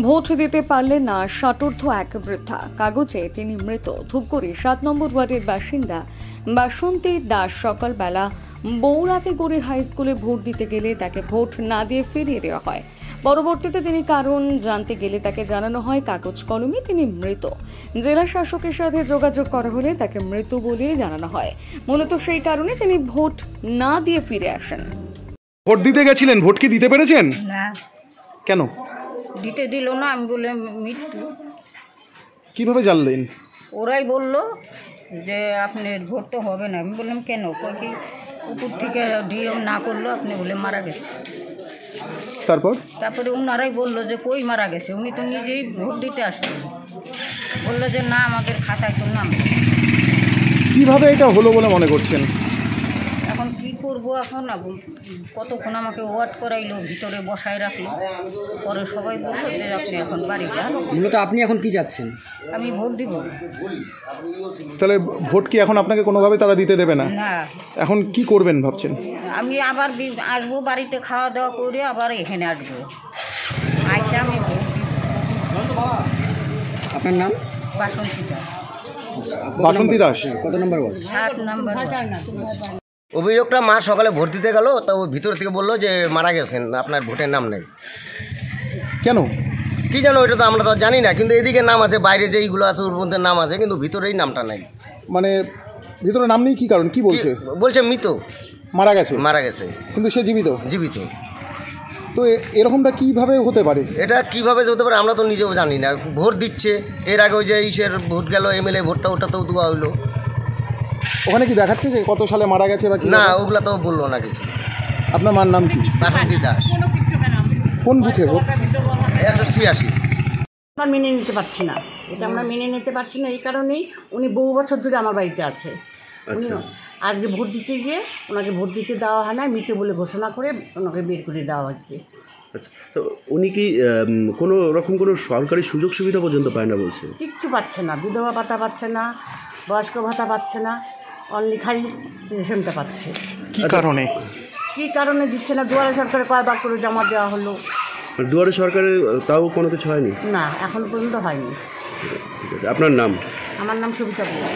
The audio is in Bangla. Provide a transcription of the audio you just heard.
ভোট দিতে পারলেন না ষাটোর্ধ্ব এক বৃদ্ধা। কাগজে তিনি মৃত। ধূপগুড়ি 7 নম্বর ওয়ার্ডের বাসিন্দা বাসন্তী দাস সকালবেলা বৌরাতেগড়ি হাই স্কুলে ভোট দিতে গেলে তাকে ভোট না দিয়ে ফিরিয়ে দেওয়া হয়। পরবর্তীতে তিনি কারণ জানতে গেলে তাকে জানানো হয় কাগজ কলমে তিনি মৃত। জেলা শাসকের সাথে যোগাযোগ করা হলে তাকে মৃত বলে জানানো হয়। মূলত সেই কারণে তিনি ভোট না দিয়ে ফিরে আসেন। ভোট দিতে গেছিলেন, ভোট কি দিতে পেরেছেন? না, কেন দিতে দিল না। আমি বলে মৃত্যু। কিভাবে জানলেন? ওরাই বললো যে আপনার ভোট তো হবে না। আমি বললাম কেন? কি উপর থেকে ডিএম না করলো, আপনি বলে মারা গেছে। তারপরে ওনারাই বললো যে কই মারা গেছে, উনি তো নিজেই ভোট দিতে আসছেন। বললো যে না, আমাদের খাতায় তো নাম। কিভাবে এটা হলো বলে মনে করছেন? এখন কি করবো? এখন কতক্ষণ আমাকে ওয়াট করাইলো, ভিতরে বসায় রাখলো। পরে সবাই বললো যে আপনি এখন বাড়ি যান। মূলত আপনি এখন কি চাচ্ছেন? আমি ভোট দিব। তাহলে ভোট কি এখন আপনাকে কোনোভাবে তারা দিতে দেবে না? না। এখন কি করবেন ভাবছেন? আমি আবার আসবো, বাড়িতে খাওয়া দাওয়া করে আবার এখানে আসবো। আইসা আমি ভোট দিব। আপনার নাম? বাসন্তী দাস। বাসন্তী দাস, কত নম্বর ওয়ার্ড? 7 নম্বর। অভিযোগটা মা সকালে ভোট দিতে গেল, তো ভিতর থেকে বললো যে মারা গেছেন, আপনার ভোটের নাম নেই। কেন কি জানো, ওইটা তো আমরা তো জানি না, কিন্তু এদিকে নাম আছে, বাইরে যে এইগুলো আছে ওর মধ্যে নাম আছে, কিন্তু ভিতরেই নামটা নাই। মানে ভিতরে নাম নেই? কি কারণ? কি বলছে? বলছে মৃত, মারা গেছে। মারা গেছে, কিন্তু সে জীবিত। জীবিত। তো এরকমটা কিভাবে হতে পারে? এটা কিভাবে হতে পারে আমরা তো নিজেও জানি না। ভোট দিচ্ছে, এর আগে ওই যে ইসের ভোট গেল, এমএলএ ভোটটা, ওটা তো দেওয়া হইলো। ওখানে কি দেখাচ্ছে যে কত সালে মারা গেছে বা কি? না, ওগুলা তো বললো না কিছু। আপনার মার নাম কি? বাসন্তী দাস। কোন বুথে ভোট? 186। আমরা মেনে নিতে পারছি না, এটা আমরা মেনে নিতে পারছি না। এই কারণেই উনি বহু বছর ধরে আমার বাড়িতে আছে। উনি আজকে ভোট দিতে গিয়ে ওনাকে ভোট দিতে দেওয়া হয় না, মৃত বলে ঘোষণা করে ওনাকে বের করে দেওয়া হচ্ছে। আচ্ছা, তো উনি কি কোনো রকম কোনো সরকারি সুযোগ সুবিধা পর্যন্ত পায় না বলছে? কিচ্ছু পাচ্ছে না, বিধবা ভাতা পাচ্ছে না, বয়স্ক ভাতা পাচ্ছে না, অনলি খালি রেশনটা পাচ্ছে। কি কারণে? কী কারণে দিচ্ছে না? দুয়ারে সরকারে কয়বার করে জমা দেওয়া হলো। দুয়ারে সরকারে তাও কোনো কিছু হয়নি? না, এখন পর্যন্ত হয়নি। ঠিক আছে, আপনার নাম? আমার নাম সবিতা বড়ুয়া।